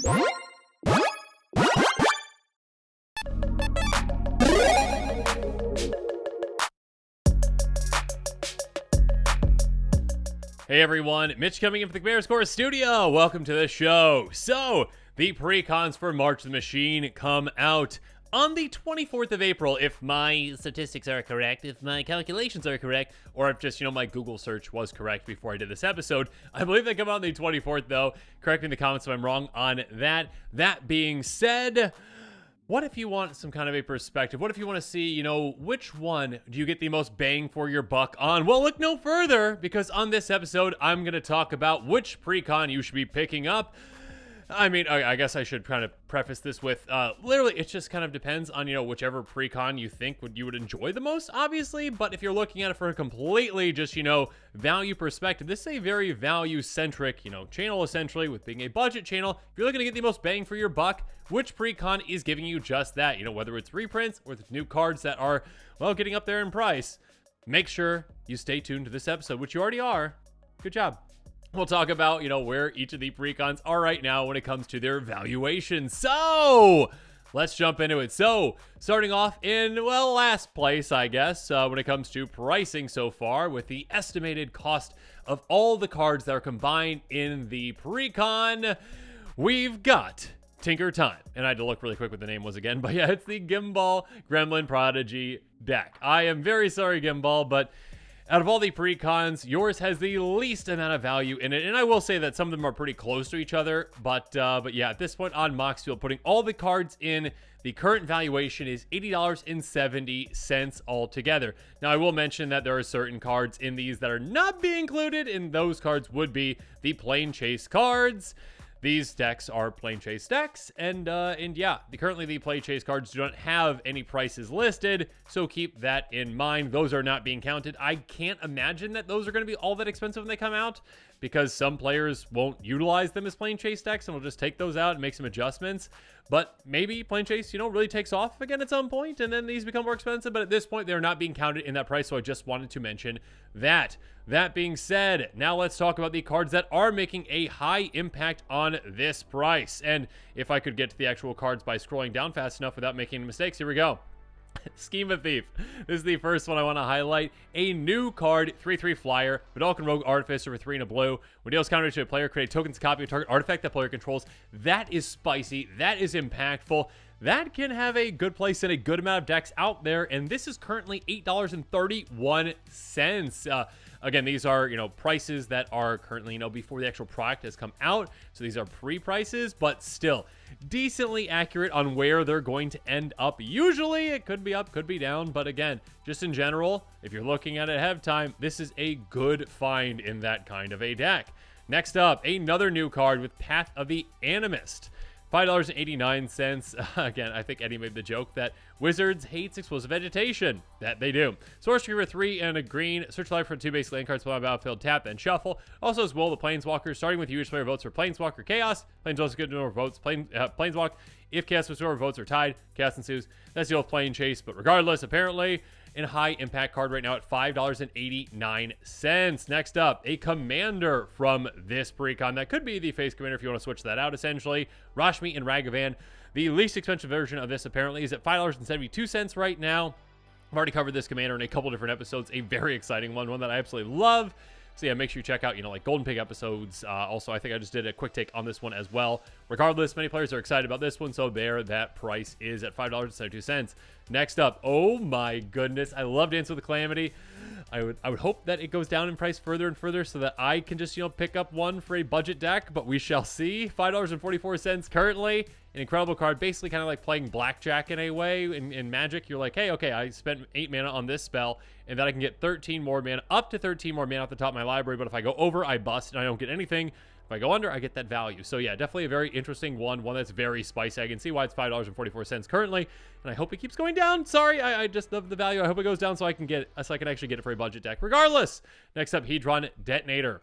Hey everyone, Mitch coming in from the Cavalry Charge studio. Welcome to the show. So, the precons for March of the Machine come out on the 24th of April, if my statistics are correct, if my calculations are correct, or if just, my Google search was correct before I did this episode. I believe they come out on the 24th, though. Correct me in the comments if I'm wrong on that. That being said, what if you want some kind of a perspective? What if you want to see, which one do you get the most bang for your buck on? Well, look no further, because on this episode, I'm going to talk about which precon you should be picking up. I mean, I guess I should kind of preface this with, literally, it just kind of depends on, whichever precon you think you would enjoy the most, obviously. But if you're looking at it for a completely just, value perspective, this is a very value-centric, channel, essentially, with being a budget channel. If you're looking to get the most bang for your buck, which precon is giving you just that? Whether it's reprints or it's new cards that are, well, getting up there in price. Make sure you stay tuned to this episode, which you already are. Good job. We'll talk about, where each of the precons are right now when it comes to their valuation. So, let's jump into it. So, starting off in, well, last place, I guess, when it comes to pricing so far, with the estimated cost of all the cards that are combined in the precon, we've got Tinker Time. And I had to look really quick what the name was again, but yeah, it's the Gimbal Gremlin Prodigy deck. I am very sorry, Gimbal, but out of all the precons, yours has the least amount of value in it. And I will say that some of them are pretty close to each other. But yeah, at this point on Moxfield, putting all the cards in, the current valuation is $80.70 altogether. Now, I will mention that there are certain cards in these that are not being included, and those cards would be the Plane Chase cards. These decks are Plane Chase decks, and yeah, currently the Plane Chase cards do not have any prices listed, so keep that in mind. Those are not being counted. I can't imagine that those are going to be all that expensive when they come out, because some players won't utilize them as Plane Chase decks, and will just take those out and make some adjustments. But maybe Plane Chase, really takes off again at some point, and then these become more expensive. But at this point, they're not being counted in that price, so I just wanted to mention that. That being said, now let's talk about the cards that are making a high impact on this price. And if I could get to the actual cards by scrolling down fast enough without making any mistakes, here we go. Schema Thief. This is the first one I want to highlight. A new card, 3/3 flyer, Vidalcan Rogue Artificer for 3 and a blue. When deals counter to a player, create tokens to copy a target artifact that player controls. That is spicy. That is impactful. That can have a good place in a good amount of decks out there, and this is currently $8.31. Again, these are, prices that are currently, before the actual product has come out. So these are pre-prices, but still decently accurate on where they're going to end up. Usually it could be up, could be down, but again, just in general, if you're looking at it ahead of time, this is a good find in that kind of a deck. Next up, another new card with Path of the Animist. $5.89. Again, I think Eddie made the joke that Wizards hates explosive vegetation. That they do. Sorcery for 3 and a green. Search life for 2 basic land cards. Play on battlefield, tap, then shuffle. Also as well, the Planeswalker. Starting with you, each player votes for Planeswalker Chaos. Planeswalker good number of votes. Planeswalk. If Chaos or votes are tied, Chaos ensues. That's the old Plane Chase. But regardless, apparently, in high impact card right now at $5.89. Next up, a commander from this precon. That could be the face commander if you want to switch that out, essentially. Rashmi and Ragavan. The least expensive version of this apparently is at $5.72 right now. I've already covered this commander in a couple different episodes. A very exciting one that I absolutely love. So yeah, make sure you check out, like Golden Pig episodes. Also, I think I just did a quick take on this one as well. Regardless, many players are excited about this one, so there, that price is at $5.72. Next up, oh my goodness, I love Dance with the Calamity. I would hope that it goes down in price further and further so that I can just, pick up one for a budget deck, but we shall see. $5.44 currently. An incredible card, basically kind of like playing blackjack in a way. In Magic, you're like, hey, okay, I spent 8 mana on this spell, and then I can get 13 more mana, up to 13 more mana off the top of my library, but if I go over, I bust, and I don't get anything. If I go under, I get that value. So yeah, definitely a very interesting one that's very spicy. I can see why it's $5.44 currently, and I hope it keeps going down. Sorry, I just love the value. I hope it goes down so I can actually get it for a budget deck. Regardless, next up, Hedron Detonator.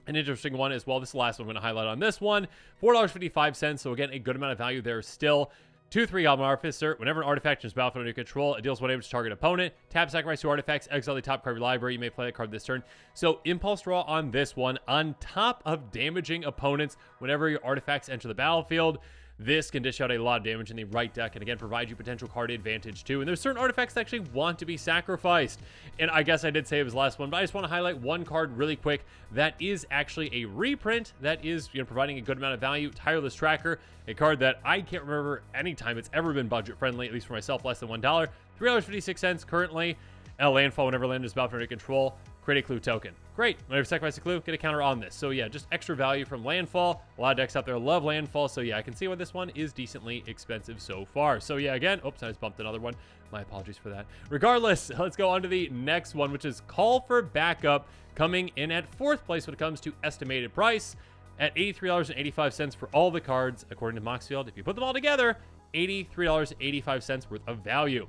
An interesting one as well. This is the last one I'm going to highlight on this one. $4.55. So again, a good amount of value there still. 2/3 Goblin Artificer. Whenever an artifact enters battlefield under your control, it deals 1 damage to target opponent. Tap, sacrifice 2 artifacts, exile the top card of your library. You may play that card this turn. So Impulse Draw on this one, on top of damaging opponents whenever your artifacts enter the battlefield. This can dish out a lot of damage in the right deck, and again, provide you potential card advantage too. And there's certain artifacts that actually want to be sacrificed. And I guess I did say it was the last one, but I just want to highlight one card really quick that is actually a reprint that is, providing a good amount of value. Tireless Tracker, a card that I can't remember any time it's ever been budget friendly, at least for myself, less than $1. $3.56 currently. Landfall whenever land is about for under control. Create a clue token. Great. Whenever you sacrifice a clue, get a counter on this. So yeah, just extra value from landfall. A lot of decks out there love landfall. So yeah, I can see why this one is decently expensive so far. So yeah, again, oops, I just bumped another one. My apologies for that. Regardless, let's go on to the next one, which is Call for Backup, coming in at 4th place when it comes to estimated price at $83.85 for all the cards, according to Moxfield. If you put them all together, $83.85 worth of value.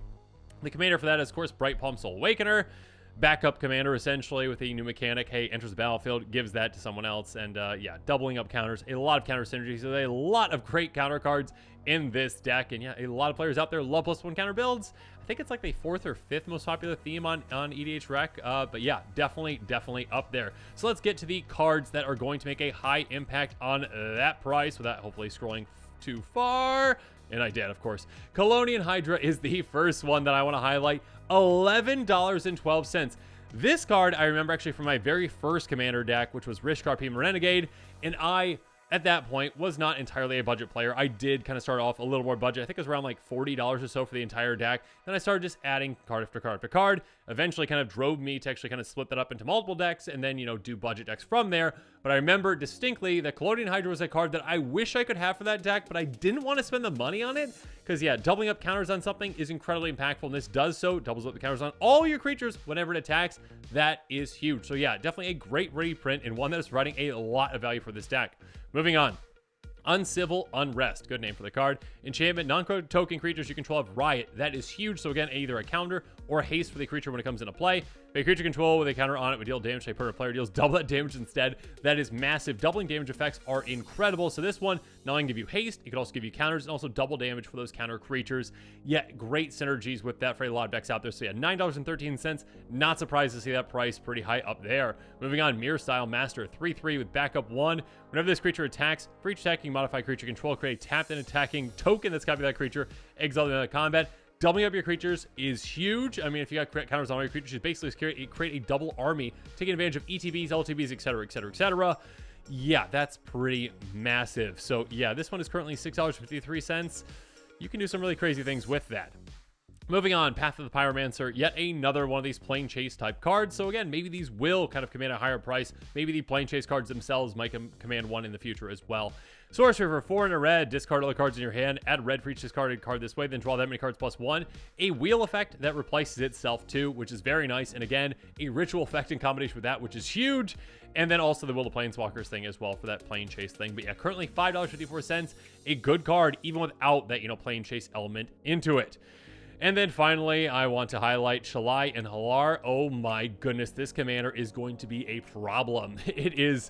The commander for that is, of course, Bright Palm Soul Awakener. Backup commander, essentially, with a new mechanic. Hey, enters the battlefield, gives that to someone else. And yeah, doubling up counters. A lot of counter synergies. So a lot of great counter cards in this deck. And yeah, a lot of players out there love +1 counter builds. I think it's like the 4th or 5th most popular theme on EDH Rec. But yeah, definitely up there. So let's get to the cards that are going to make a high impact on that price without hopefully scrolling too far. And I did, of course. Colonian Hydra is the first one that I want to highlight. $11.12. This card I remember actually from my very first commander deck, which was Rishkar Pima Renegade, and I, at that point, was not entirely a budget player. I did kind of start off a little more budget. I think it was around like $40 or so for the entire deck. Then I started just adding card after card after card. Eventually kind of drove me to actually kind of split that up into multiple decks and then, do budget decks from there. But I remember distinctly that Colonial Hydra was a card that I wish I could have for that deck, but I didn't want to spend the money on it. Because, yeah, doubling up counters on something is incredibly impactful, and this does so. Doubles up the counters on all your creatures whenever it attacks. That is huge. So, yeah, definitely a great reprint and one that is providing a lot of value for this deck. Moving on. Uncivil Unrest. Good name for the card. Enchantment. Non-token creatures you control have Riot. That is huge. So, again, either a counter or a haste for the creature when it comes into play. If a creature control with a counter on it would deal damage to a permanent player, deals double that damage instead. That is massive. Doubling damage effects are incredible. So this one not only give you haste, it could also give you counters and also double damage for those counter creatures. Yeah, great synergies with that for a lot of decks out there. So yeah, $9.13. Not surprised to see that price pretty high up there. Moving on, Mirror Style Master, 3/3 with backup 1. Whenever this creature attacks, for each attacking modified creature control, create a tapped and attacking token that's copied by that creature, exile them out of combat. Doubling up your creatures is huge. I mean, if you got counters on all your creatures, you basically create a double army, taking advantage of ETBs, LTBs, etc., etc., etc. Yeah, that's pretty massive. So yeah, this one is currently $6.53. You can do some really crazy things with that. Moving on, Path of the Pyromancer, yet another one of these plane chase type cards. So again, maybe these will kind of command a higher price. Maybe the plane chase cards themselves might command one in the future as well. Sorcery for 4 and a red, discard all the cards in your hand, add red for each discarded card this way, then draw that many cards +1. A wheel effect that replaces itself too, which is very nice. And again, a ritual effect in combination with that, which is huge. And then also the Will of Planeswalkers thing as well for that plane chase thing. But yeah, currently $5.54, a good card, even without that, plane chase element into it. And then finally, I want to highlight Shalai and Halar. Oh my goodness, this commander is going to be a problem. It is,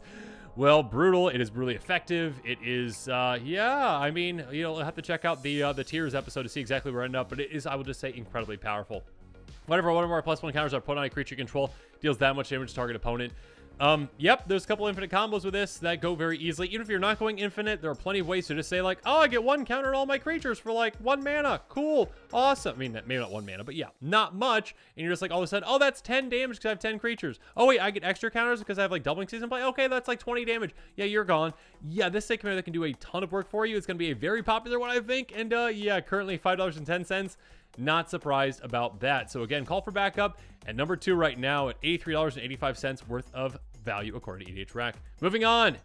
well, brutal. It is really effective. It is, yeah, I mean, you'll have to check out the tiers episode to see exactly where I end up, but it is, I will just say, incredibly powerful. Whenever one of our +1 counters are put on a creature control, deals that much damage to target opponent. Yep, there's a couple infinite combos with this that go very easily. Even if you're not going infinite, there are plenty of ways to just say like, oh, I get 1 counter on all my creatures for like 1 mana. Cool. Awesome. I mean, maybe not 1 mana, but yeah, not much. And you're just like all of a sudden, oh, that's 10 damage because I have 10 creatures. Oh, wait, I get extra counters because I have like doubling season play. Okay, that's like 20 damage. Yeah, you're gone. Yeah, this is a commander that can do a ton of work for you. It's going to be a very popular one, I think. And yeah, currently $5.10. Not surprised about that. So again, Call for Backup at number 2 right now at $83.85 worth of value according to EDH Rec. Moving on.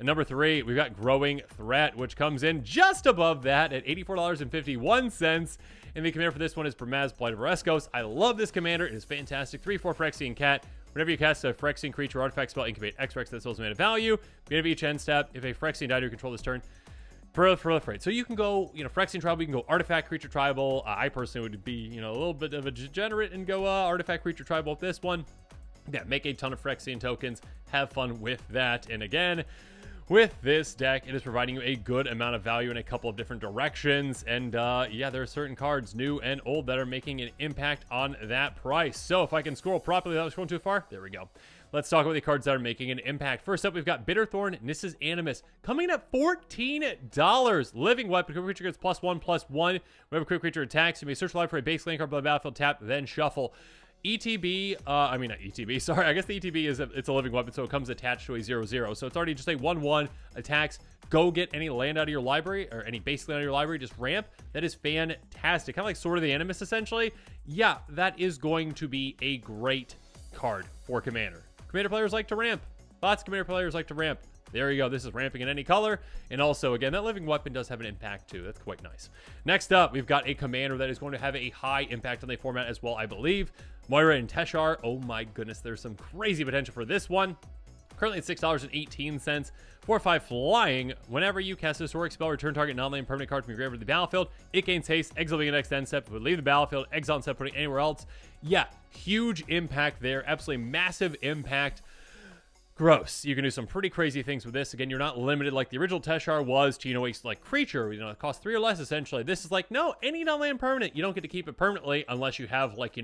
At number 3, we've got Growing Threat, which comes in just above that at $84.51. And the commander for this one is Bramaz, Blight of Oreskos. I love this commander. It is fantastic. 3/4 Phyrexian Cat. Whenever you cast a Phyrexian creature or artifact spell, incubate X-Rex that sells mana value. Beginning of each end step, if a Phyrexian died, you control this turn. Proliferate. So you can go, Phyrexian Tribal, you can go Artifact Creature Tribal. I personally would be, a little bit of a degenerate and go Artifact Creature Tribal with this one. Yeah, make a ton of Phyrexian tokens. Have fun with that. And again, With this deck, it is providing you a good amount of value in a couple of different directions. And yeah, there are certain cards, new and old, that are making an impact on that price. So if I can scroll properly without scrolling too far, there we go. Let's talk about the cards that are making an impact. First up, we've got Bitterthorn, Nissa's Animus, coming in at $14. Living Weapon, creature gets +1/+1. Whenever quick creature attacks, you may search live for a base land card by the battlefield, tap, then shuffle. ETB, I mean not ETB, sorry, I guess the ETB is it's a living weapon, so it comes attached to a 0/0. So it's already just a 1/1 attacks. Go get any land out of your library, or any base land out of your library, just ramp. That is fantastic. Kind of like Sword of the Animus, essentially. Yeah, that is going to be a great card for Commander. Commander players like to ramp. Lots of Commander players like to ramp. There you go. This is ramping in any color. And also, again, that living weapon does have an impact too. That's quite nice. Next up, we've got a commander that is going to have a high impact on the format as well, I believe. Moira and Teshar. Oh my goodness, there's some crazy potential for this one. Currently at $6.18. 4/5 flying. Whenever you cast a historic spell, return target non-land permanent card from your graveyard to the battlefield. It gains haste, exile the next end step. If it would leave the battlefield, exile instead of putting it anywhere else. Yeah, huge impact there. Absolutely massive impact. Gross. You can do some pretty crazy things with this. Again, you're not limited like the original Teshar was to, a like creature, it costs 3 or less essentially. This is like, no, any non-land permanent. You don't get to keep it permanently unless you have like,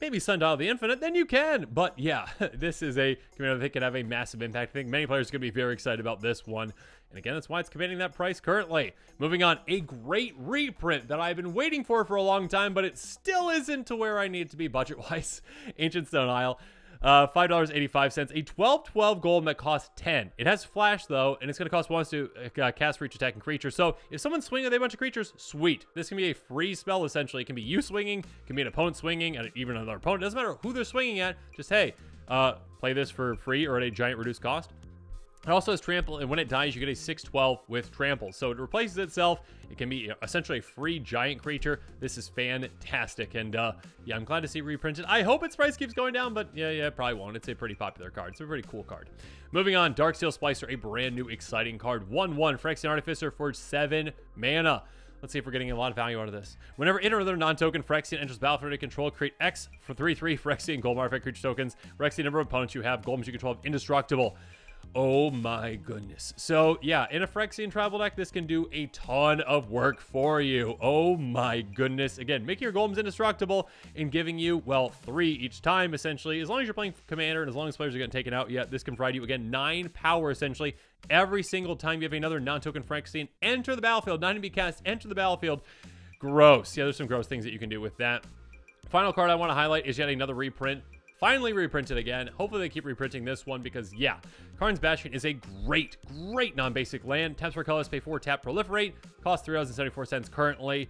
maybe Sundial of the Infinite, then you can. But yeah, this is a commander that can have a massive impact. I think many players are going to be very excited about this one. And again, that's why it's commanding that price currently. Moving on, a great reprint that I've been waiting for a long time, but it still isn't to where I need it to be budget-wise. Ancient Stone Isle. $5.85, a 12/12 golem that costs 10. It has flash though, and it's going to cost once to cast for each attacking creature. So if someone's swinging with a bunch of creatures, sweet. This can be a free spell essentially. It can be you swinging, it can be an opponent swinging, and even another opponent. It doesn't matter who they're swinging at. Just hey, play this for free or at a giant reduced cost. It also has trample, and when it dies, you get a 6/12 with trample. So it replaces itself. It can be essentially a free giant creature. This is fantastic, and yeah, I'm glad to see it reprinted. I hope its price keeps going down, but yeah, it probably won't. It's a pretty popular card. It's a pretty cool card. Moving on, Darksteel Splicer, a brand new exciting card. 1/1 Phyrexian Artificer for 7 mana. Let's see if we're getting a lot of value out of this. Whenever it or another non-token Phyrexian enters battlefield under control, create X for 3/3 Phyrexian Golem artifact creature tokens. Phyrexian number of opponents you have. Golems you control have indestructible. Oh my goodness. So yeah, in a Phyrexian travel deck, this can do a ton of work for you. Oh my goodness. Again, making your golems indestructible and giving you, well, 3 each time, essentially. As long as you're playing Commander and as long as players are getting taken out, yeah, this can provide you, again, 9 power, essentially, every single time you have another non-token Phyrexian enter the battlefield. Not even be cast, enter the battlefield. Gross. Yeah, there's some gross things that you can do with that. Final card I want to highlight is yet another reprint. Finally reprinted again. Hopefully they keep reprinting this one because, yeah, Karn's Bastion is a great non-basic land. Taps for colors, pay 4, tap, proliferate. Costs $3.74 currently.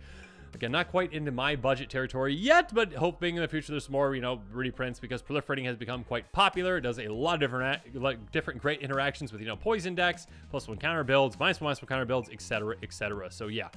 Again, not quite into my budget territory yet, but hoping in the future there's more, reprints because proliferating has become quite popular. It does a lot of different great interactions with, poison decks, +1 counter builds, -1/-1 counter builds, etc., etc. So, yeah.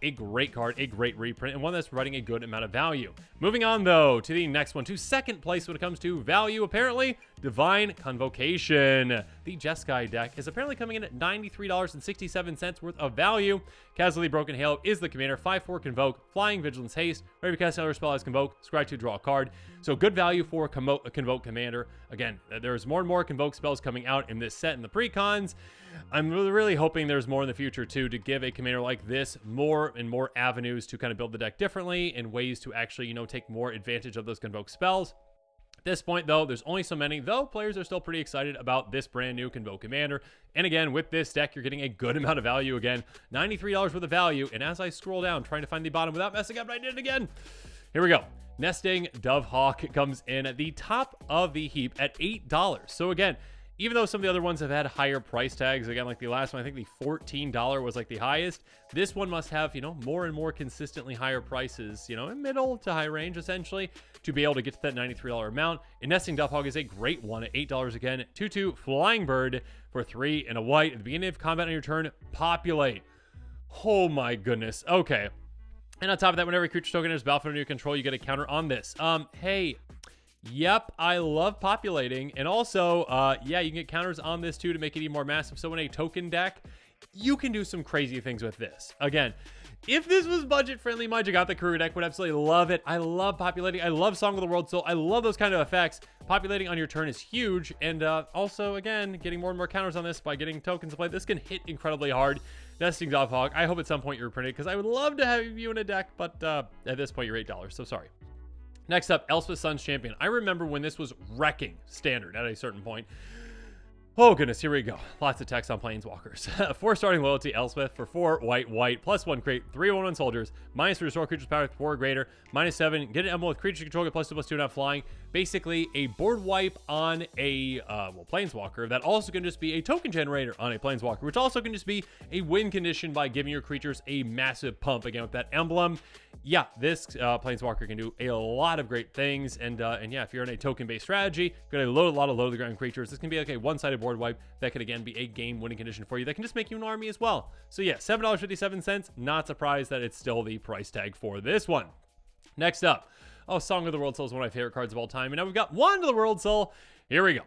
A great card, a great reprint, and one that's providing a good amount of value. Moving on, though, to the next one, to second place when it comes to value, apparently, Divine Convocation. The Jeskai deck is apparently coming in at $93.67 worth of value. Casually Broken Hail is the commander. 5/4 Convoke, Flying, Vigilance, Haste. Whenever you cast another spell as Convoke, scry 2, draw a card. So good value for a Convoke commander. Again, there's more and more Convoke spells coming out in this set in the precons. I'm really hoping there's more in the future, too, to give a commander like this more and more avenues to kind of build the deck differently and ways to actually, take more advantage of those Convoke spells. At this point, though, there's only so many, though players are still pretty excited about this brand new Convoke commander. And again, with this deck, you're getting a good amount of value again. $93 worth of value. And as I scroll down, trying to find the bottom without messing up, I did it again. Here we go. Nesting Dovehawk comes in at the top of the heap at $8. So again, even though some of the other ones have had higher price tags, again, like the last one, I think the $14 was like the highest. This one must have, more and more consistently higher prices, in middle to high range, essentially, to be able to get to that $93 amount. And Nesting Dovehawk is a great one at $8 again. 2/2 Flying Bird for 3 and a white. At the beginning of combat on your turn, populate. Oh my goodness. Okay. And on top of that, whenever a creature token enters battlefield under your control, you get a counter on this. Hey. Yep, I love populating. And also, yeah, you can get counters on this too to make it even more massive. So in a token deck, you can do some crazy things with this. Again, if this was budget-friendly, my Jagata Kuru deck would absolutely love it. I love populating. I love Song of the World Soul. I love those kind of effects. Populating on your turn is huge. And also, again, getting more and more counters on this by getting tokens to play. This can hit incredibly hard. Nesting Dovehog. I hope at some point you're reprinted because I would love to have you in a deck, but at this point you're $8, so sorry. Next up, Elspeth Sun's Champion. I remember when this was wrecking standard at a certain point. Oh goodness, here we go. Lots of text on Planeswalkers. 4 starting loyalty, Elspeth for 4 white, +1 create, 3/1 soldiers, -3 restore creatures power with 4 or greater, -7 get an emblem with creature control, get +2/+2 not flying. Basically a board wipe on a Planeswalker that also can just be a token generator on a Planeswalker, which also can just be a win condition by giving your creatures a massive pump. Again, with that emblem, yeah, this Planeswalker can do a lot of great things. And yeah, if you're in a token-based strategy, you're going to load a lot of low-to-the-ground creatures. This can be like a one-sided board wipe that could, again, be a game-winning condition for you. That can just make you an army as well. So yeah, $7.57. Not surprised that it's still the price tag for this one. Next up, oh, Song of the World Soul is one of my favorite cards of all time. And now we've got Wand of the World Soul. Here we go.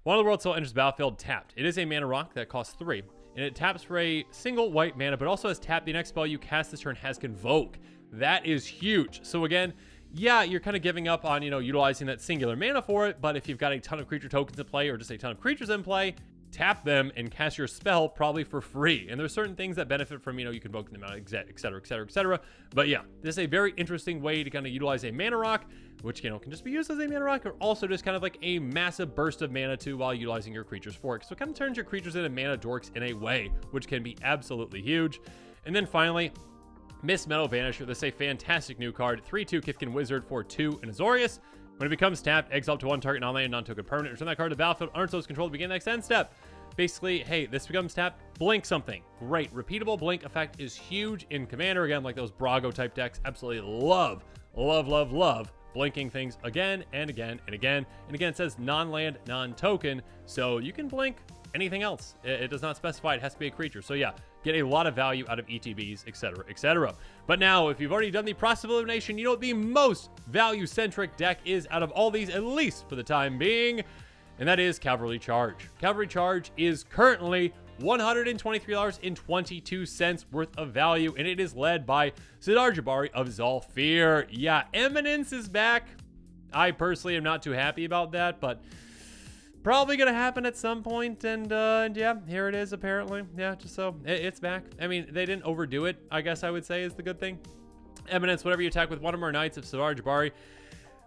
Wand of the World Soul enters the battlefield tapped. It is a mana rock that costs 3. And it taps for a single white mana, but also has tap. The next spell you cast this turn has Convoke. That is huge. So again, yeah, you're kind of giving up on, utilizing that singular mana for it. But if you've got a ton of creature tokens in play or just a ton of creatures in play, tap them and cast your spell probably for free. And there's certain things that benefit from, you convoking them out, et cetera, et cetera, et cetera. But yeah, this is a very interesting way to kind of utilize a mana rock, which, can just be used as a mana rock, or also just kind of like a massive burst of mana too while utilizing your creatures for it. So it kind of turns your creatures into mana dorks in a way, which can be absolutely huge. And then finally, Miss Meadow Vanisher. This is a fantastic new card. 3/2 Kithkin Wizard for 2 and Azorius. When it becomes tapped, exile up to 1 target non-land non-token permanent. Return that card to the battlefield. Arnso's control to begin the next end step. Basically, hey, this becomes tapped. Blink something. Great. Repeatable blink effect is huge in Commander. Again, like those Brago type decks. Absolutely love blinking things again and again and again. And again, it says non-land, non-token. So you can blink anything else. It does not specify it has to be a creature. So yeah, get a lot of value out of ETBs, etc., etc. But now, if you've already done the process of elimination, you know what the most value-centric deck is out of all these, at least for the time being, and that is Cavalry Charge. Cavalry Charge is currently $123.22 worth of value, and it is led by Sidar Jabari of Zalfir. Yeah, Eminence is back. I personally am not too happy about that, but probably gonna happen at some point, and yeah, here it is apparently. Yeah, just so it's back. I mean, they didn't overdo it, I guess I would say is the good thing. Eminence, whenever you attack with one or more Knights of Sidar Jabari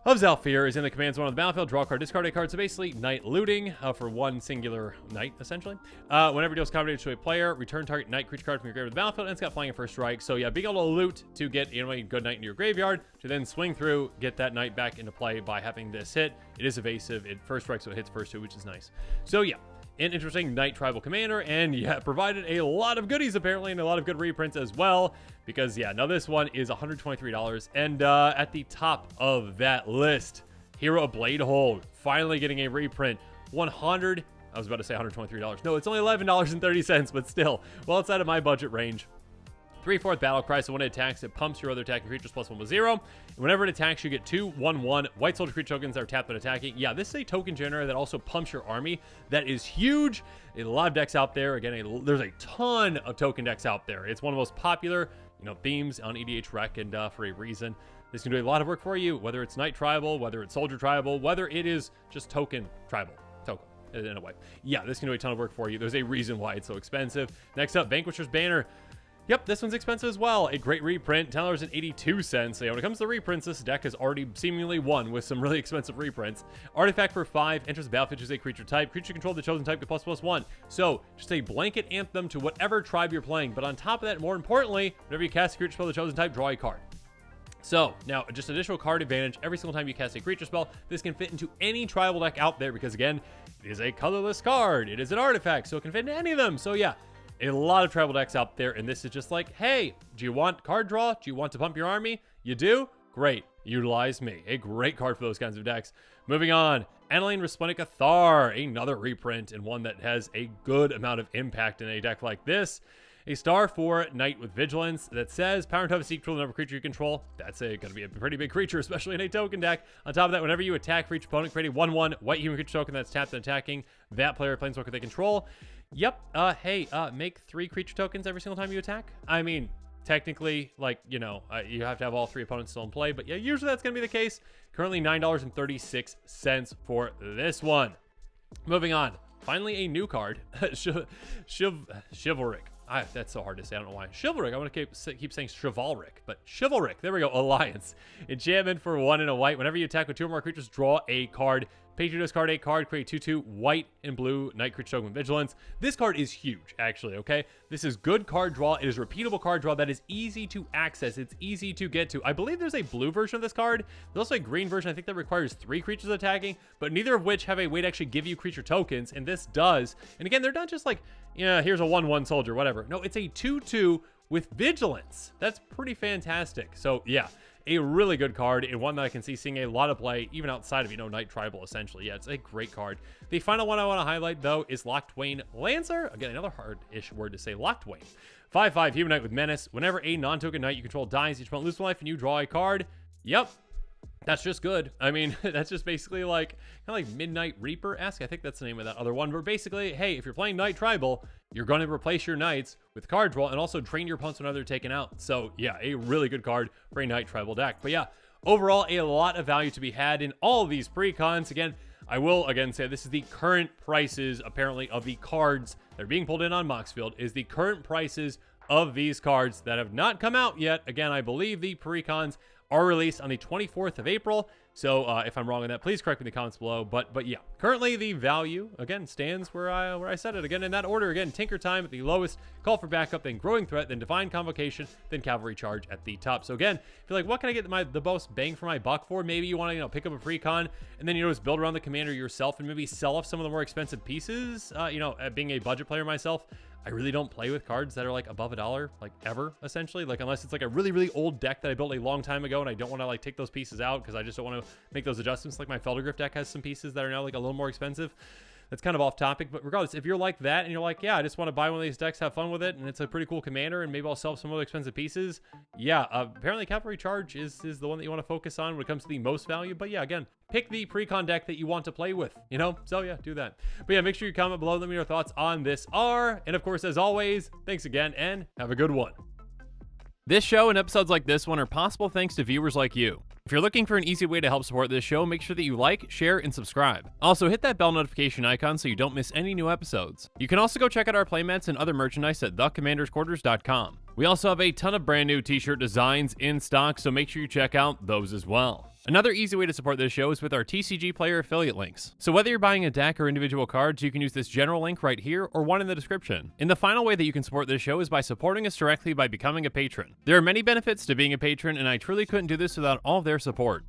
of Zalfir is in the command zone of the battlefield, draw a card, discard a card. So basically, Knight looting for one singular Knight, essentially. Whenever it deals combat to a player, return target Knight creature card from your graveyard to the battlefield, and it's got flying and first strike. So yeah, being able to loot to get a good Knight into your graveyard, to then swing through, get that Knight back into play by having this hit. It is evasive, it first strikes, so it hits first two, which is nice. So yeah, an interesting Knight tribal commander, and yeah, provided a lot of goodies apparently, and a lot of good reprints as well, because yeah, now this one is $123, and at the top of that list, Hero of Bladehold, finally getting a reprint. I was about to say $123. No, it's only $11.30, but still, well outside of my budget range. 3/4 battle cry, so when it attacks, it pumps your other attacking creatures +1/+0. And whenever it attacks, you get 2/1/1 white soldier creature tokens that are tapped when attacking. Yeah, this is a token generator that also pumps your army. That is huge. A lot of decks out there. Again, there's a ton of token decks out there. It's one of the most popular, themes on EDH Rec, and for a reason. This can do a lot of work for you, whether it's Knight Tribal, whether it's Soldier Tribal, whether it is just Token Tribal. Token, in a way. Yeah, this can do a ton of work for you. There's a reason why it's so expensive. Next up, Vanquisher's Banner. Yep, this one's expensive as well. A great reprint, $10.82. So yeah, when it comes to reprints, this deck has already seemingly won with some really expensive reprints. Artifact for 5, enters the battlefield as a creature type. Creature control the chosen type, get ++1. So just a blanket anthem to whatever tribe you're playing. But on top of that, more importantly, whenever you cast a creature spell of the chosen type, draw a card. So now, just additional card advantage every single time you cast a creature spell. This can fit into any tribal deck out there because, again, it is a colorless card. It is an artifact, so it can fit into any of them. So yeah, a lot of tribal decks out there, and this is just like, hey, do you want card draw? Do you want to pump your army? You do? Great. Utilize me. A great card for those kinds of decks. Moving on, Aniline Resplendent Cathar, another reprint, and one that has a good amount of impact in a deck like this. A star for Knight with Vigilance that says, power and toughness equal to the number of creature you control. That's going to be a pretty big creature, especially in a token deck. On top of that, whenever you attack for each opponent, create a 1/1 white human creature token that's tapped and attacking that player planeswalker they control. Yep. Hey, make 3 creature tokens every single time you attack. I mean, technically, like, you know, you have to have all 3 opponents still in play, but yeah, usually that's going to be the case. Currently $9.36 for this one. Moving on. Finally, a new card. Chivalric. That's so hard to say. I don't know why. Chivalric. I want to keep saying Chivalric, but Chivalric. There we go. Alliance. Enchantment for 1 and a white. Whenever you attack with 2 or more creatures, draw a card. Pay to discard a card, create 2/2 white and blue night creature token vigilance. This card is huge, actually, okay? This is good card draw. It is repeatable card draw that is easy to access. It's easy to get to. I believe there's a blue version of this card. There's also a green version, I think, that requires 3 creatures attacking, but neither of which have a way to actually give you creature tokens, and this does. And again, they're not just like, yeah, here's a 1/1 soldier, whatever. No, it's a 2/2 with vigilance. That's pretty fantastic. So, yeah. A really good card, and one that I can see seeing a lot of play, even outside of, you know, Night Tribal, essentially. Yeah, it's a great card. The final one I want to highlight, though, is Locktwain Lancer. Again, another hard-ish word to say, Locktwain. 5/5 Human Knight with Menace. Whenever a non-token knight you control dies, each opponent loses 1 life, and you draw a card. Yep. That's just good. I mean, that's just basically like, kind of like Midnight Reaper-esque. I think that's the name of that other one. Where basically, hey, if you're playing Night Tribal, you're going to replace your knights with card draw and also drain your opponents whenever they're taken out. So yeah, a really good card for a Night Tribal deck. But yeah, overall, a lot of value to be had in all of these precons. Again, I will again say this is the current prices, apparently, of the cards that are being pulled in on Moxfield, is the current prices of these cards that have not come out yet. Again, I believe the precons are released on the 24th of April. So if I'm wrong on that, please correct me in the comments below. But yeah, currently the value, again, stands where I said it. Again, in that order. Again, Tinker Time at the lowest, Call for Backup, then Growing Threat, then Divine Convocation, then Cavalry Charge at the top. So again, if you're like, what can I get the most bang for my buck for? Maybe you want to, you know, pick up a precon and then, you know, just build around the commander yourself and maybe sell off some of the more expensive pieces. You know, being a budget player myself, I really don't play with cards that are like above $1, like ever, essentially. Like unless it's like a really, really old deck that I built a long time ago and I don't want to like take those pieces out because I just don't want to make those adjustments. Like my Feldergriff deck has some pieces that are now like a little more expensive. That's kind of off topic, but regardless, if you're like that and you're like, yeah, I just want to buy one of these decks, have fun with it, and it's a pretty cool commander, and maybe I'll sell some other expensive pieces. Yeah, apparently Cavalry Charge is the one that you want to focus on when it comes to the most value. But yeah, again, pick the precon deck that you want to play with, you know? So yeah, do that. But yeah, make sure you comment below, let me know your thoughts on this R. And of course, as always, thanks again, and have a good one. This show and episodes like this one are possible thanks to viewers like you. If you're looking for an easy way to help support this show, make sure that you like, share, and subscribe. Also, hit that bell notification icon so you don't miss any new episodes. You can also go check out our playmats and other merchandise at thecommandersquarters.com. We also have a ton of brand new t-shirt designs in stock, so make sure you check out those as well. Another easy way to support this show is with our TCG Player affiliate links. So whether you're buying a deck or individual cards, you can use this general link right here or one in the description. And the final way that you can support this show is by supporting us directly by becoming a patron. There are many benefits to being a patron, and I truly couldn't do this without all of their support.